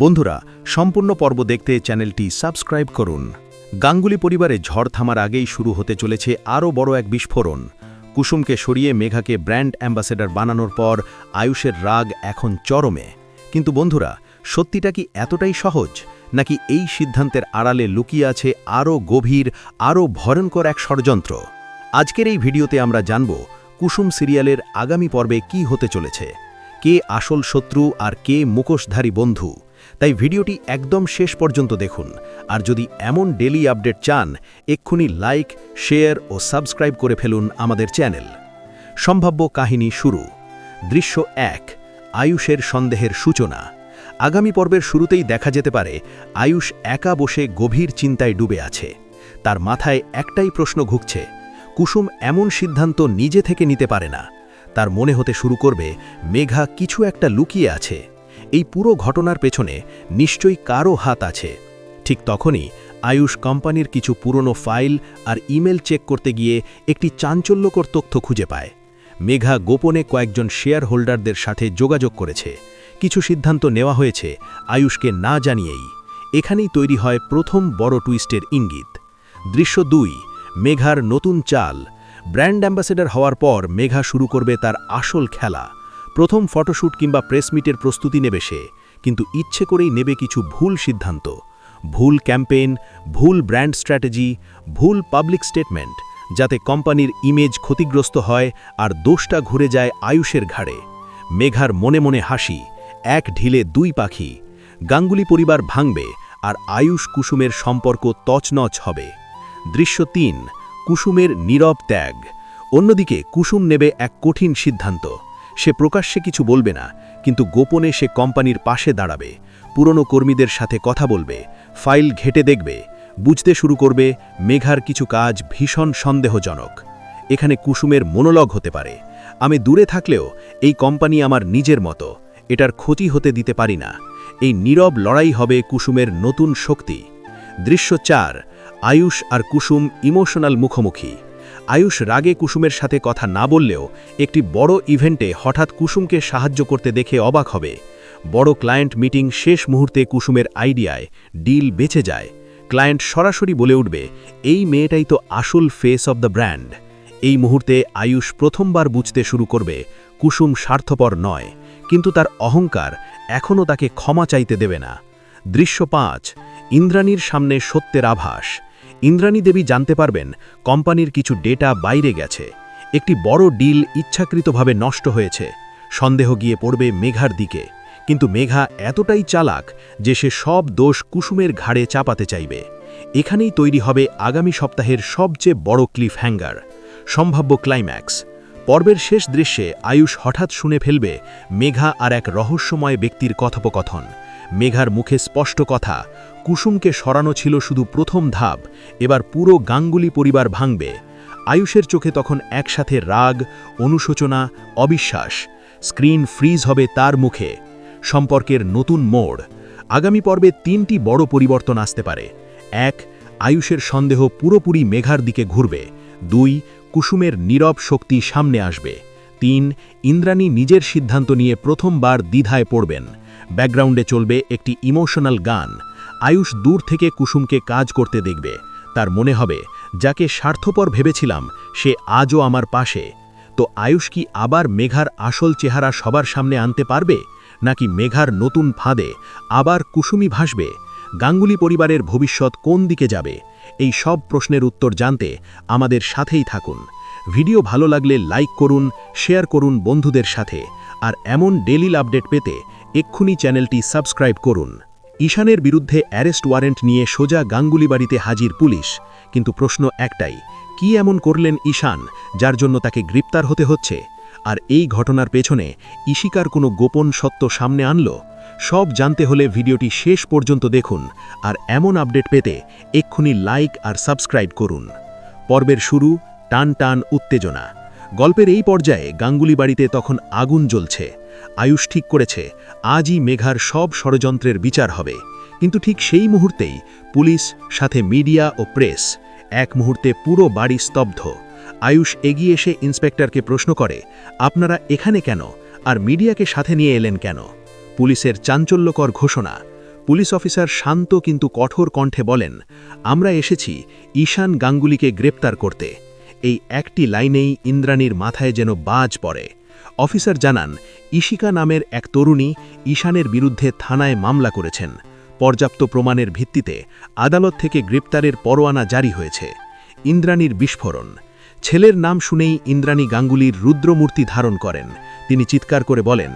বন্ধুরা, সম্পূর্ণ পর্ব দেখতে চ্যানেলটি সাবস্ক্রাইব করুন। গাঙ্গুলি পরিবারে ঝড় থামার আগেই শুরু হতে চলেছে আরও বড় এক বিস্ফোরণ। কুসুমকে সরিয়ে মেঘাকে ব্র্যান্ড অ্যাম্বাসেডর বানানোর পর আয়ুষের রাগ এখন চরমে। কিন্তু বন্ধুরা, সত্যিটা কি এতটাই সহজ, নাকি এই সিদ্ধান্তের আড়ালে লুকিয়ে আছে আরও গভীর, আরও ভয়ঙ্কর এক ষড়যন্ত্র? আজকের এই ভিডিওতে আমরা জানব কুসুম সিরিয়ালের আগামী পর্বে কি হতে চলেছে, কে আসল শত্রু আর কে মুখোশধারী বন্ধু। তাই ভিডিওটি একদম শেষ পর্যন্ত দেখুন। আর যদি এমন ডেইলি আপডেট চান, এক্ষুনি লাইক, শেয়ার ও সাবস্ক্রাইব করে ফেলুন আমাদের চ্যানেল। সম্ভাব্য কাহিনী শুরু। দৃশ্য 1, আয়ুষের সন্দেহের সূচনা। আগামী পর্বের শুরুতেই দেখা যেতে পারে আয়ুষ একা বসে গভীর চিন্তায় ডুবে আছে। তার মাথায় একটাই প্রশ্ন ঘুরছে, কুসুম এমন সিদ্ধান্ত নিজে থেকে নিতে পারে না। তার মনে হতে শুরু করবে মেঘা কিছু একটা লুকিয়ে আছে। এই পুরো ঘটনার পেছনে নিশ্চয়ই কারও হাত আছে। ঠিক তখনই আয়ুষ কোম্পানির কিছু পুরনো ফাইল আর ইমেল চেক করতে গিয়ে একটি চাঞ্চল্যকর তথ্য খুঁজে পায়। মেঘা গোপনে কয়েকজন শেয়ার হোল্ডারদের সাথে যোগাযোগ করেছে। কিছু সিদ্ধান্ত নেওয়া হয়েছে আয়ুষকে না জানিয়েই। এখানেই তৈরি হয় প্রথম বড় টুইস্টের ইঙ্গিত। দৃশ্য 2, মেঘার নতুন চাল। ব্র্যান্ড অ্যাম্বাসেডর হওয়ার পর মেঘা শুরু করবে তার আসল খেলা। প্রথম ফটোশ্যুট কিংবা প্রেস মিটের প্রস্তুতি নেবে সে, কিন্তু ইচ্ছে করেই নেবে কিছু ভুল সিদ্ধান্ত। ভুল ক্যাম্পেইন, ভুল ব্র্যান্ড স্ট্র্যাটেজি, ভুল পাবলিক স্টেটমেন্ট, যাতে কোম্পানির ইমেজ ক্ষতিগ্রস্ত হয় আর দোষটা ঘুরে যায় আয়ুষের ঘাড়ে। মেঘার মনে মনে হাসি, এক ঢিলে দুই পাখি। গাঙ্গুলি পরিবার ভাঙবে আর আয়ুষ কুসুমের সম্পর্ক তছনছ হবে। দৃশ্য 3, কুসুমের নীরব ত্যাগ। অন্যদিকে কুসুম নেবে এক কঠিন সিদ্ধান্ত। সে প্রকাশ্যে কিছু বলবে না, কিন্তু গোপনে সে কোম্পানির পাশে দাঁড়াবে। পুরনো কর্মীদের সাথে কথা বলবে, ফাইল ঘেটে দেখবে, বুঝতে শুরু করবে মেঘার কিছু কাজ ভীষণ সন্দেহজনক। এখানে কুসুমের মনোলগ হতে পারে, আমি দূরে থাকলেও এই কোম্পানি আমার নিজের মতো, এটার ক্ষতি হতে দিতে পারি না। এই নীরব লড়াই হবে কুসুমের নতুন শক্তি। দৃশ্য 4, আয়ুষ আর কুসুম ইমোশনাল মুখোমুখি। আয়ুষ রাগে কুসুমের সাথে কথা না বললেও একটি বড় ইভেন্টে হঠাৎ কুসুমকে সাহায্য করতে দেখে অবাক হবে। বড় ক্লায়েন্ট মিটিং শেষ মুহূর্তে কুসুমের আইডিয়ায় ডিল বেঁচে যায়। ক্লায়েন্ট সরাসরি বলে উঠবে, এই মেয়েটাই তো আসল ফেস অব দ্য ব্র্যান্ড। এই মুহূর্তে আয়ুষ প্রথমবার বুঝতে শুরু করবে কুসুম স্বার্থপর নয়, কিন্তু তার অহংকার এখনও তাকে ক্ষমা চাইতে দেবে না। দৃশ্য 5, ইন্দ্রাণীর সামনে সত্যের আভাস। ইন্দ্রাণী দেবী জানতে পারবেন কোম্পানির কিছু ডেটা বাইরে গেছে। একটি বড় ডিল ইচ্ছাকৃতভাবে নষ্ট হয়েছে। সন্দেহ গিয়ে পড়বে মেঘার দিকে, কিন্তু মেঘা এতটাই চালাক যে সে সব দোষ কুসুমের ঘাড়ে চাপাতে চাইবে। এখানেই তৈরি হবে আগামী সপ্তাহের সবচেয়ে বড় ক্লিফ হ্যাঙ্গার, সম্ভাব্য ক্লাইম্যাক্স। পর্বের শেষ দৃশ্যে আয়ুষ হঠাৎ শুনে ফেলবে মেঘা আর এক রহস্যময় ব্যক্তির কথোপকথন। মেঘার মুখে স্পষ্ট কথা, কুসুমকে সরানো ছিল শুধু প্রথম ধাপ, এবার পুরো গাঙ্গুলি পরিবার ভাঙবে। আয়ুষের চোখে তখন একসাথে রাগ, অনুশোচনা, অবিশ্বাস। স্ক্রিন ফ্রিজ হবে তার মুখে। সম্পর্কের নতুন মোড়। আগামী পর্বে 3টি বড় পরিবর্তন আসতে পারে। 1, আয়ুষের সন্দেহ পুরোপুরি মেঘার দিকে ঘুরবে। 2, কুসুমের নীরব শক্তি সামনে আসবে। 3, ইন্দ্রাণী নিজের সিদ্ধান্ত নিয়ে প্রথমবার দ্বিধায় পড়বেন। ব্যাকগ্রাউন্ডে চলবে একটি ইমোশনাল গান। আয়ুষ দূর থেকে কুসুমকে কাজ করতে দেখবে। তার মনে হবে, যাকে স্বার্থপর ভেবেছিলাম সে আজও আমার পাশে। তো আয়ুষ কি আবার মেঘার আসল চেহারা সবার সামনে আনতে পারবে, নাকি মেঘার নতুন ফাঁদে আবার কুসুমই ভাসবে? গাঙ্গুলি পরিবারের ভবিষ্যৎ কোন দিকে যাবে? এই সব প্রশ্নের উত্তর জানতে আমাদের সাথেই থাকুন। ভিডিও ভালো লাগলে লাইক করুন, শেয়ার করুন বন্ধুদের সাথে। আর এমন ডেইলি আপডেট পেতে এক্ষুনি চ্যানেলটি সাবস্ক্রাইব করুন। ঈশানের বিরুদ্ধে অ্যারেস্ট ওয়ারেন্ট নিয়ে সোজা গাঙ্গুলি বাড়িতে হাজির পুলিশ। কিন্তু প্রশ্ন একটাই, কি এমন করলেন ঈশান যার জন্য তাকে গ্রেপ্তার হতে হচ্ছে? আর এই ঘটনার পেছনে ঈশিকার কোনো গোপন সত্য সামনে আনলো? সব জানতে হলে ভিডিওটি শেষ পর্যন্ত দেখুন। আর এমন আপডেট পেতে এক্ষুনি লাইক আর সাবস্ক্রাইব করুন। পর্বের শুরু, টান টান উত্তেজনা। গল্পের এই পর্যায়ে গাঙ্গুলি বাড়িতে তখন আগুন জ্বলছে। আয়ুষ ঠিক করেছে আজই মেঘার সব ষড়যন্ত্রের বিচার হবে। কিন্তু ঠিক সেই মুহূর্তেই পুলিশ, সাথে মিডিয়া ও প্রেস। এক মুহূর্তে পুরো বাড়ি স্তব্ধ। আয়ুষ এগিয়ে এসে ইন্সপেক্টরকে প্রশ্ন করে, আপনারা এখানে কেন, আর মিডিয়াকে সাথে নিয়ে এলেন কেন? পুলিশের চাঞ্চল্যকর ঘোষণা, পুলিশ অফিসার শান্ত কিন্তু কঠোর কণ্ঠে বলেন, আমরা এসেছি ঈশান গাঙ্গুলিকে গ্রেপ্তার করতে। এই একটি লাইনেই ইন্দ্রাণীর মাথায় যেন বাজ পড়ে। অফিসার জানান, ঈশিকা নামের এক তরুণী ঈশানের বিরুদ্ধে থানায় মামলা করেছেন। পর্যাপ্ত প্রমাণের ভিত্তিতে আদালত থেকে গ্রেপ্তারের পরোয়ানা জারি হয়েছে। ইন্দ্রাণীর বিস্ফোরণ। ছেলের নাম শুনেই ইন্দ্রাণী গাঙ্গুলির রুদ্রমূর্তি ধারণ করেন। তিনি চিৎকার করে বলেন,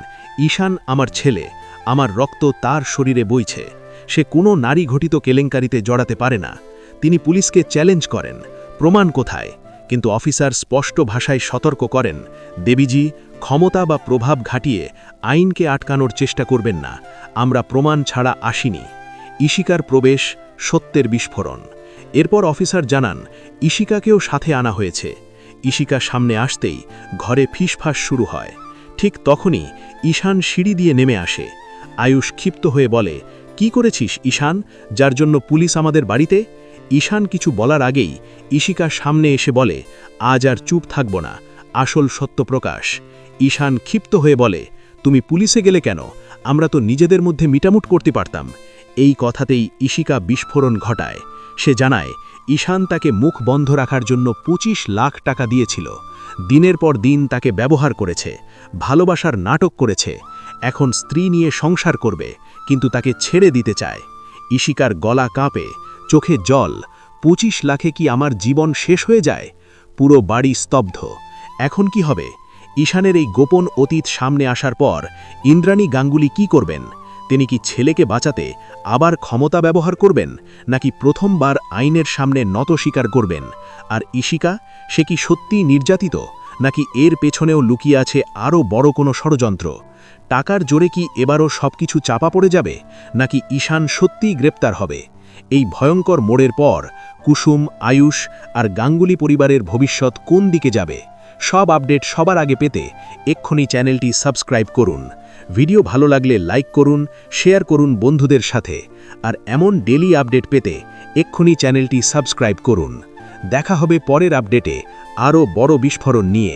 ঈশান আমার ছেলে, আমার রক্ত তার শরীরে বইছে। সে কোনো নারী ঘটিত কেলেঙ্কারিতে জড়াতে পারে না। তিনি পুলিশকে চ্যালেঞ্জ করেন, প্রমাণ কোথায়? কিন্তু অফিসার স্পষ্ট ভাষায় সতর্ক করেন, দেবীজি, ক্ষমতা বা প্রভাব ঘাটিয়ে আইনকে আটকানোর চেষ্টা করবেন না। আমরা প্রমাণ ছাড়া আসিনি। ঈশিকার প্রবেশ, সত্যের বিস্ফোরণ। এরপর অফিসার জানান, ঈশিকাকেও সাথে আনা হয়েছে। ঈশিকা সামনে আসতেই ঘরে ফিসফাস শুরু হয়। ঠিক তখনই ঈশান সিঁড়ি দিয়ে নেমে আসে। আয়ুষ ক্ষিপ্ত হয়ে বলে, কি করেছিস ঈশান, যার জন্য পুলিশ আমাদের বাড়িতে? ঈশান কিছু বলার আগেই ঈশিকা সামনে এসে বলে, আজ আর চুপ থাকব না, আসল সত্য প্রকাশ। ঈশান ক্ষিপ্ত হয়ে বলে, তুমি পুলিশে গেলে কেন? আমরা তো নিজেদের মধ্যে মিটামুট করতে পারতাম। এই কথাতেই ঈশিকা বিস্ফোরণ ঘটায়। সে জানায়, ঈশান তাকে মুখ বন্ধ রাখার জন্য 25 লাখ টাকা দিয়েছিল। দিনের পর দিন তাকে ব্যবহার করেছে, ভালোবাসার নাটক করেছে। এখন স্ত্রী নিয়ে সংসার করবে, কিন্তু তাকে ছেড়ে দিতে চায়। ঈশিকার গলা কাঁপে, চোখে জল। 25 লাখে কি আমার জীবন শেষ হয়ে যায়? পুরো বাড়ি স্তব্ধ। এখন কি হবে? ঈশানের এই গোপন অতীত সামনে আসার পর ইন্দ্রাণী গাঙ্গুলি কি করবেন? তিনি কি ছেলেকে বাঁচাতে আবার ক্ষমতা ব্যবহার করবেন, নাকি প্রথমবার আইনের সামনে নত স্বীকার করবেন? আর ঈশিকা, সে কি সত্যিই নির্যাতিত, নাকি এর পেছনেও লুকিয়ে আছে আরও বড় কোনো ষড়যন্ত্র? টাকার জোরে কি এবারও সবকিছু চাপা পড়ে যাবে, নাকি ঈশান সত্যিই গ্রেপ্তার হবে? এই ভয়ঙ্কর মোড়ের পর কুসুম, আয়ুষ আর গাঙ্গুলি পরিবারের ভবিষ্যৎ কোন দিকে যাবে? সব আপডেট সবার আগে পেতে এক্ষুনি চ্যানেলটি সাবস্ক্রাইব করুন। ভিডিও ভালো লাগলে লাইক করুন, শেয়ার করুন বন্ধুদের সাথে। আর এমন ডেলি আপডেট পেতে এক্ষুনি চ্যানেলটি সাবস্ক্রাইব করুন। দেখা হবে পরের আপডেটে আরও বড় বিস্ফোরণ নিয়ে।